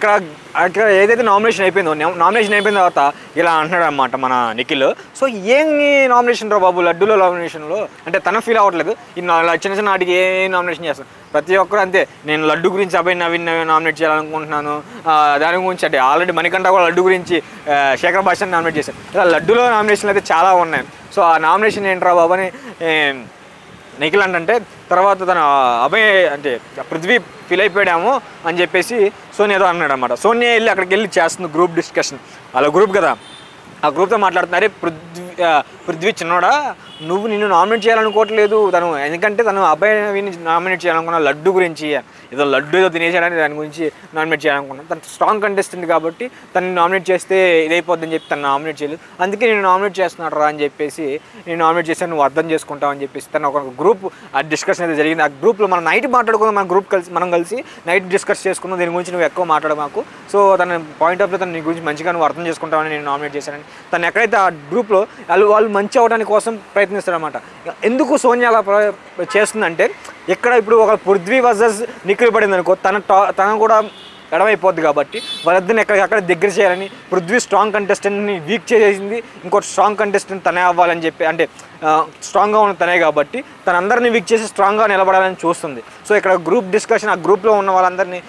ఇక్కడ అక్కడ ఏదైతే నామినేషన్ అయిపోయిందో నామినేషన్ అయిపోయిన తర్వాత ఇలా అంటున్నాడు అనమాట మన నిఖిల్. సో ఏం నామినేషన్ రా బాబు లడ్డూలో నామినేషన్లో అంటే తన ఫీల్ అవ్వట్లేదు. ఈ చిన్న చిన్న వాటికి ఏ నామినేషన్ చేస్తాను ప్రతి ఒక్కరు అంతే. నేను లడ్డు గురించి అభయ్ నవీన్ నామినేట్ చేయాలనుకుంటున్నాను. దాని గురించి అంటే ఆల్రెడీ మణికంఠ కూడా లడ్డు గురించి శేఖర్ భాషని నామినేట్ చేశాను. ఇలా లడ్డులో నామినేషన్లు అయితే చాలా ఉన్నాయి. సో ఆ నామినేషన్ ఏంట్రా బాబు అని నిఖిల్ అంటే తర్వాత తన అభయ్ అంటే పృథ్వీ ఫీల్ అయిపోయాము అని చెప్పేసి సోనియా ఏదో అన్నాడు అనమాట. సోనియా వెళ్ళి అక్కడికి వెళ్ళి చేస్తుంది గ్రూప్ డిస్కషన్. అలా గ్రూప్ కదా, ఆ గ్రూప్తో మాట్లాడుతున్నారే పృథ్వీ చిన్నోడా నువ్వు నిన్ను నామినేట్ చేయాలనుకోవట్లేదు తను, ఎందుకంటే తను అబ్బాయి నామినేట్ చేయాలనుకున్న లడ్డు గురించి, ఏదో లడ్డు ఏదో తినేసాడని దాని గురించి నామినేట్ చేయాలనుకున్నాను. తను స్ట్రాంగ్ కంటెస్టెంట్ కాబట్టి తను నామినేట్ చేస్తే ఇదైపోద్దని చెప్పి తను నామినేట్ చేయలేదు. అందుకే నేను నామినేట్ చేస్తున్నాడు రా అని చెప్పేసి నేను నామినేట్ చేశాను, నువ్వు అర్థం చేసుకుంటావు అని చెప్పేసి తను ఒక గ్రూప్ ఆ డిస్కషన్ అయితే జరిగింది. ఆ గ్రూప్లో మనం నైట్ మాట్లాడుకుందాం, మన గ్రూప్ మనం కలిసి నైట్ డిస్కస్ చేసుకుందాం, దీని గురించి నువ్వు ఎక్కువ మాట్లాడ మాకు. సో తన పాయింట్ ఆఫ్ వ్యూ తను నీ గురించి మంచిగా నువ్వు అర్థం చేసుకుంటావని నేను నామినేట్ చేశానని తను ఎక్కడైతే ఆ గ్రూప్లో వాళ్ళు మంచి అవడానికి కోసం ప్రయత్నిస్తారనమాట. ఎందుకు సోనియా అలా చేస్తుందంటే ఇక్కడ ఇప్పుడు ఒక పృథ్వీ వర్సెస్ నిఖిల్ పడింది అనుకో, తన కూడా ఎడమైపోద్ది కాబట్టి వాళ్ళిద్దరిని ఎక్కడికక్కడ దగ్గర చేయాలని పృథ్వీ స్ట్రాంగ్ కంటెస్టెంట్ని వీక్ చేసేసింది, ఇంకోటి స్ట్రాంగ్ కంటెస్టెంట్ తనే అవ్వాలని చెప్పి, అంటే స్ట్రాంగ్గా ఉన్న తనే కాబట్టి తన అందరినీ వీక్ చేసి స్ట్రాంగ్గా నిలబడాలని చూస్తుంది. సో ఇక్కడ గ్రూప్ డిస్కషన్, ఆ గ్రూప్లో ఉన్న వాళ్ళందరినీ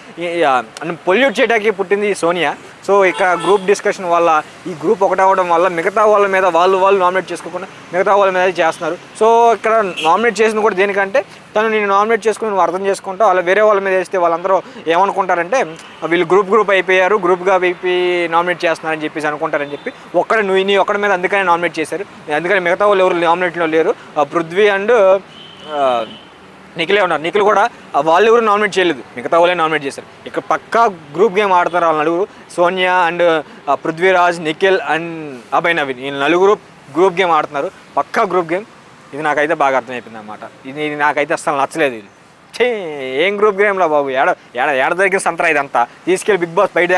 పొల్యూట్ చేయడానికి పుట్టింది సోనియా. సో ఇక్కడ గ్రూప్ డిస్కషన్ వల్ల ఈ గ్రూప్ ఒకటవ్వడం వల్ల మిగతా వాళ్ళ మీద వాళ్ళు నామినేట్ చేసుకోకుండా మిగతా వాళ్ళ మీద చేస్తున్నారు. సో ఇక్కడ నామినేట్ చేసింది కూడా దేనికంటే తను నేను నామినేట్ చేసుకుని నువ్వు అర్థం చేసుకుంటా, అలా వేరే వాళ్ళ మీద వేస్తే వాళ్ళందరూ ఏమనుకుంటారంటే వీళ్ళు గ్రూప్ అయిపోయారు, గ్రూప్గా అయిపోయి నామినేట్ చేస్తున్నారని చెప్పేసి అనుకుంటారని చెప్పి నీ ఒక్కడి మీద అందుకనే నామినేట్ చేశారు, అందుకని మిగతా వాళ్ళు ఎవరు నామినేట్లో లేరు, పృథ్వీ అండ్ నిఖిలే ఉన్నారు. నిఖిల్ కూడా వాళ్ళు ఎవరు నామినేట్ చేయలేదు, మిగతా వాళ్ళే నామినేట్ చేశారు. ఇక్కడ పక్కా గ్రూప్ గేమ్ ఆడుతున్నారు వాళ్ళు నలుగురు, సోనియా అండ్ పృథ్వీరాజ్, నిఖిల్ అండ్ అభయ్ నవీన్, ఈ నలుగురు గ్రూప్ గేమ్ ఆడుతున్నారు, పక్కా గ్రూప్ గేమ్. ఇది నాకైతే బాగా అర్థమైపోయింది అన్నమాట. ఇది నాకైతే అసలు నచ్చలేదు. ఇది ఏం గ్రూప్ గేమ్లా బాబు, ఏడ దగ్గర సంతరా ఇదంతా తీసుకెళ్ళి బిగ్ బాస్ బయట